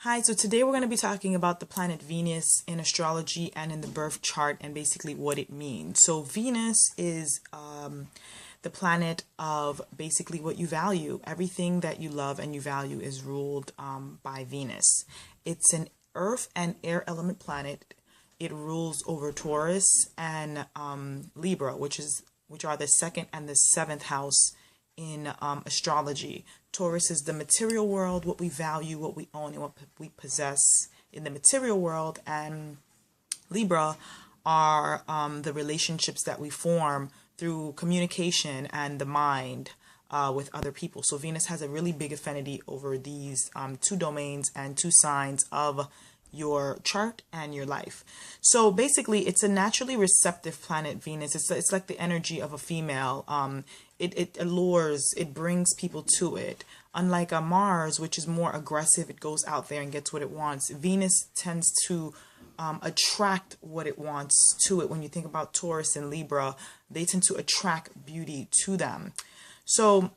Hi, so today we're going to be talking about the planet Venus in astrology and in the birth chart and basically what it means. So Venus is the planet of basically what you value. Everything that you love and you value is ruled by Venus. It's an earth and air element planet. It rules over Taurus and Libra, which are the second and the seventh house in astrology. Taurus is the material world, what we value, what we own, and what we possess in the material world. And Libra are the relationships that we form through communication and the mind with other people. So Venus has a really big affinity over these two domains and two signs of your chart and your life. So basically it's a naturally receptive planet, Venus. It's like the energy of a female. It allures, it brings people to it. Unlike a Mars, which is more aggressive, it goes out there and gets what it wants. Venus tends to attract what it wants to it. When you think about Taurus and Libra, they tend to attract beauty to them. So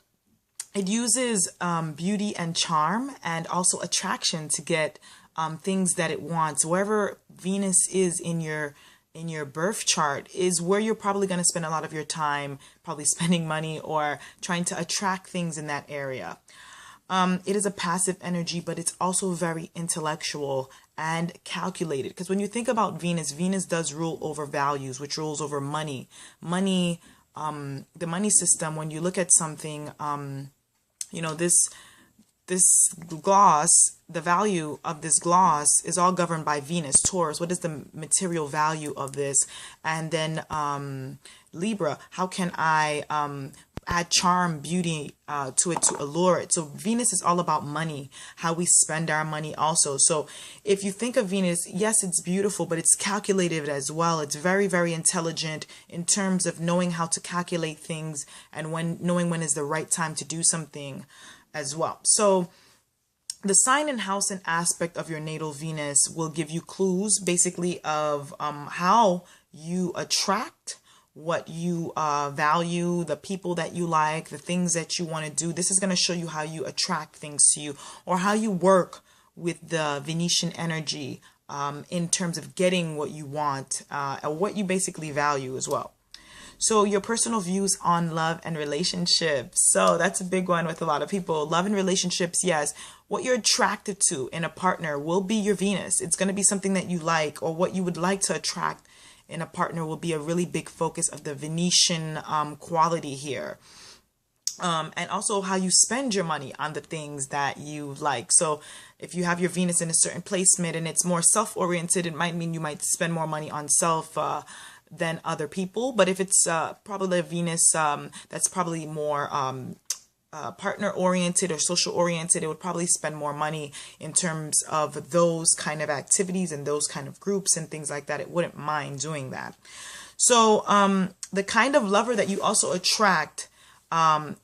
it uses beauty and charm and also attraction to get things that it wants. Wherever Venus is in your birth chart is where you're probably going to spend a lot of your time, probably spending money or trying to attract things in that area. It is a passive energy, but it's also very intellectual and calculated. Because when you think about Venus, Venus does rule over values, which rules over money. Money, the money system, when you look at something, this gloss, the value of this gloss is all governed by Venus. Taurus, what is the material value of this? And then Libra, how can I add charm, beauty to it to allure it? So Venus is all about money, how we spend our money also. So if you think of Venus, yes, it's beautiful, but it's calculated as well. It's very, very intelligent in terms of knowing how to calculate things and knowing when is the right time to do something as well. So the sign and house and aspect of your natal Venus will give you clues basically of how you attract what you value, the people that you like, the things that you want to do. This is going to show you how you attract things to you or how you work with the Venetian energy in terms of getting what you want or what you basically value as well. So your personal views on love and relationships. So that's a big one with a lot of people. Love and relationships, yes. What you're attracted to in a partner will be your Venus. It's going to be something that you like, or what you would like to attract in a partner will be a really big focus of the Venetian quality here. And also how you spend your money on the things that you like. So if you have your Venus in a certain placement and it's more self-oriented, it might mean you might spend more money on self than other people. But if it's probably a Venus that's probably more partner oriented or social oriented, it would probably spend more money in terms of those kind of activities and those kind of groups and things like that. It wouldn't mind doing that. So the kind of lover that you also attract,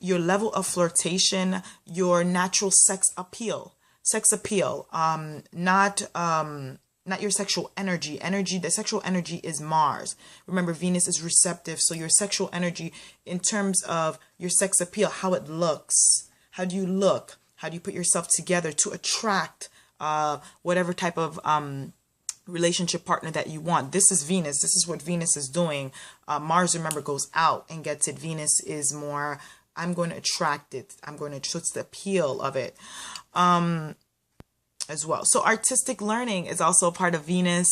your level of flirtation, your natural sex appeal, not your sexual energy. The sexual energy is Mars. Remember, Venus is receptive. So your sexual energy in terms of your sex appeal, how it looks. How do you look? How do you put yourself together to attract whatever type of relationship partner that you want? This is Venus. This is what Venus is doing. Mars, remember, goes out and gets it. Venus is more, I'm going to attract it. So it's the appeal of it. As well. So artistic learning is also a part of Venus.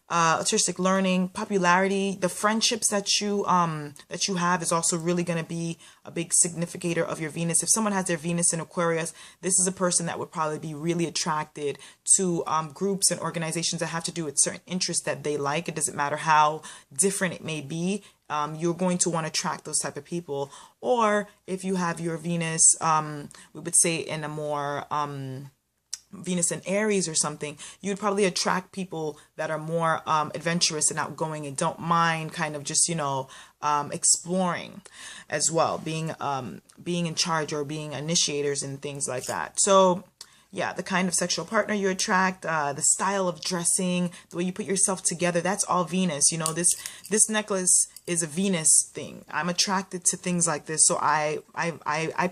Artistic learning, popularity, the friendships that you have is also really going to be a big significator of your Venus. If someone has their Venus in Aquarius, this is a person that would probably be really attracted to groups and organizations that have to do with certain interests that they like. It doesn't matter how different it may be. You're going to want to attract those type of people. Or if you have your Venus, we would say in a more Venus in Aries or something, you'd probably attract people that are more adventurous and outgoing and don't mind kind of just, exploring as well, being in charge or being initiators and things like that. So yeah, the kind of sexual partner you attract, the style of dressing, the way you put yourself together, that's all Venus. This necklace is a Venus thing. I'm attracted to things like this, so I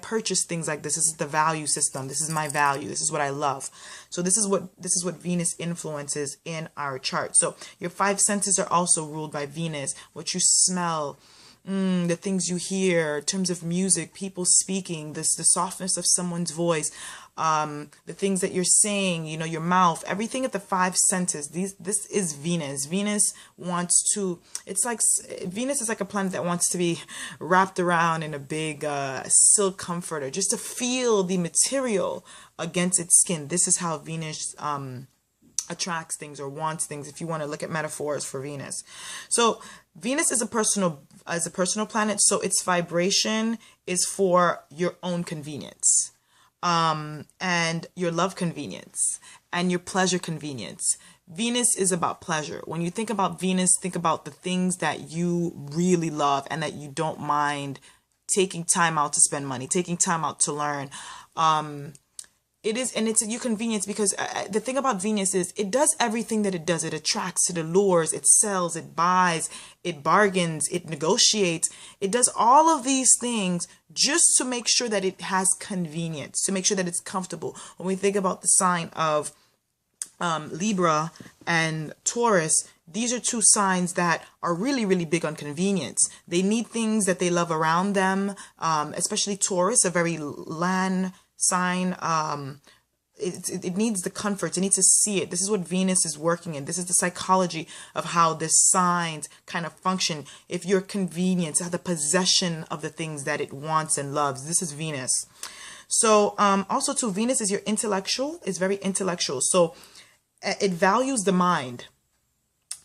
purchase things like this. This is the value system. This is my value. This is what I love. So this is what Venus influences in our chart. So your five senses are also ruled by Venus. What you smell, the things you hear in terms of music, people speaking, the softness of someone's voice, the things that you're saying, you know, your mouth, everything at the five senses. This is Venus. Venus wants to, it's like, Venus is like a planet that wants to be wrapped around in a big silk comforter, just to feel the material against its skin. This is how Venus attracts things or wants things, if you want to look at metaphors for Venus. So Venus is a personal planet, so its vibration is for your own convenience, and your love convenience and your pleasure convenience. Venus is about pleasure. When you think about Venus, think about the things that you really love and that you don't mind taking time out to spend money, taking time out to learn. It is, and it's your convenience, because the thing about Venus is it does everything that it does. It attracts, it allures, it sells, it buys, it bargains, it negotiates. It does all of these things just to make sure that it has convenience, to make sure that it's comfortable. When we think about the sign of Libra and Taurus, these are two signs that are really, really big on convenience. They need things that they love around them, especially Taurus, a very land sign. It needs the comforts. It needs to see it. This is what Venus is working in. This is the psychology of how this signs kind of function. If your convenience, the possession of the things that it wants and loves, this is Venus. So also too, Venus is your intellectual. It's very intellectual. So it values the mind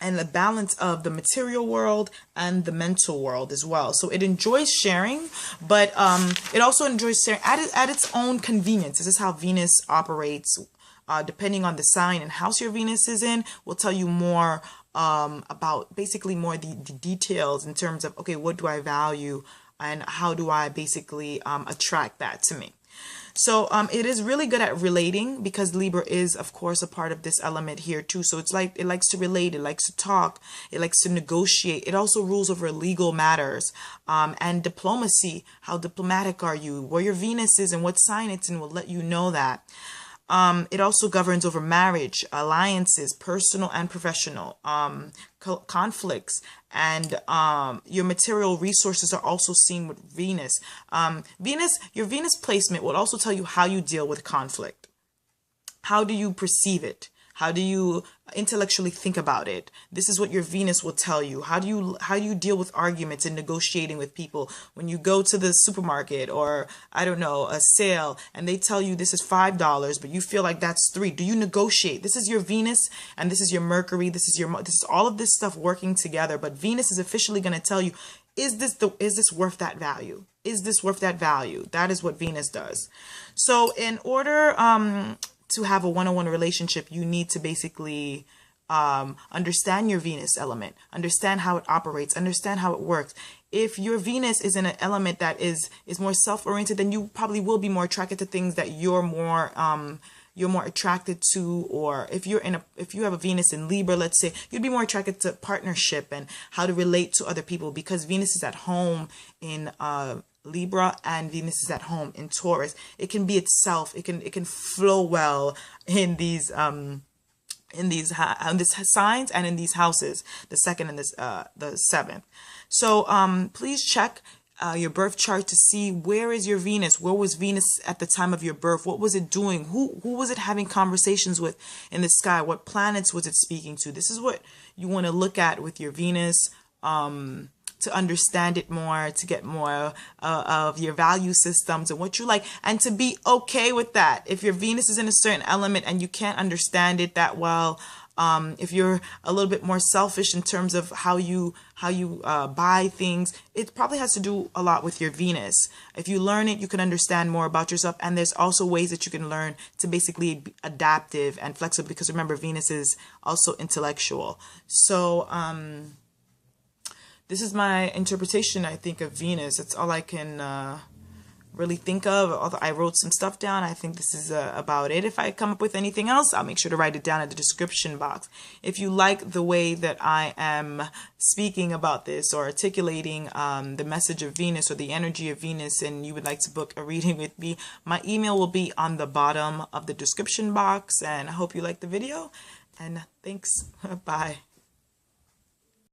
and the balance of the material world and the mental world as well. So it enjoys sharing, but it also enjoys sharing at its own convenience. This is how Venus operates. Depending on the sign and house your Venus is in, will tell you more about basically more the details in terms of, okay, what do I value and how do I basically attract that to me. So it is really good at relating, because Libra is, of course, a part of this element here too. So it's like it likes to relate, it likes to talk, it likes to negotiate. It also rules over legal matters and diplomacy. How diplomatic are you? Where your Venus is and what sign it's in will let you know that. It also governs over marriage, alliances, personal and professional, conflicts, and your material resources are also seen with Venus. Your Venus placement will also tell you how you deal with conflict. How do you perceive it? How do you intellectually think about it? This is what your Venus will tell you. How do you deal with arguments and negotiating with people when you go to the supermarket or, I don't know, a sale, and they tell you this is $5, but you feel like that's $3. Do you negotiate? This is your Venus and this is your Mercury. This is all of this stuff working together. But Venus is officially going to tell you, is this worth that value? Is this worth that value? That is what Venus does. So in order to have a one-on-one relationship, you need to basically understand your Venus element, understand how it operates, understand how it works. If your Venus is in an element that is more self-oriented, then you probably will be more attracted to things that you're more attracted to. Or if you have a Venus in Libra, let's say, you'd be more attracted to partnership and how to relate to other people, because Venus is at home in Libra and Venus is at home in Taurus. It can be itself. It can flow well in these signs and in these houses, the second and the seventh. So please check your birth chart to see where is your Venus. Where was Venus at the time of your birth? What was it doing? Who was it having conversations with in the sky? What planets was it speaking to? This is what you want to look at with your Venus, to understand it more, to get more of your value systems and what you like, and to be okay with that. If your Venus is in a certain element and you can't understand it that well, if you're a little bit more selfish in terms of how you buy things, it probably has to do a lot with your Venus. If you learn it, you can understand more about yourself, and there's also ways that you can learn to basically be adaptive and flexible, because remember, Venus is also intellectual. So this is my interpretation, I think, of Venus. That's all I can really think of. Although I wrote some stuff down, I think this is about it. If I come up with anything else, I'll make sure to write it down in the description box. If you like the way that I am speaking about this or articulating the message of Venus or the energy of Venus, and you would like to book a reading with me, my email will be on the bottom of the description box. And I hope you like the video, and thanks. Bye.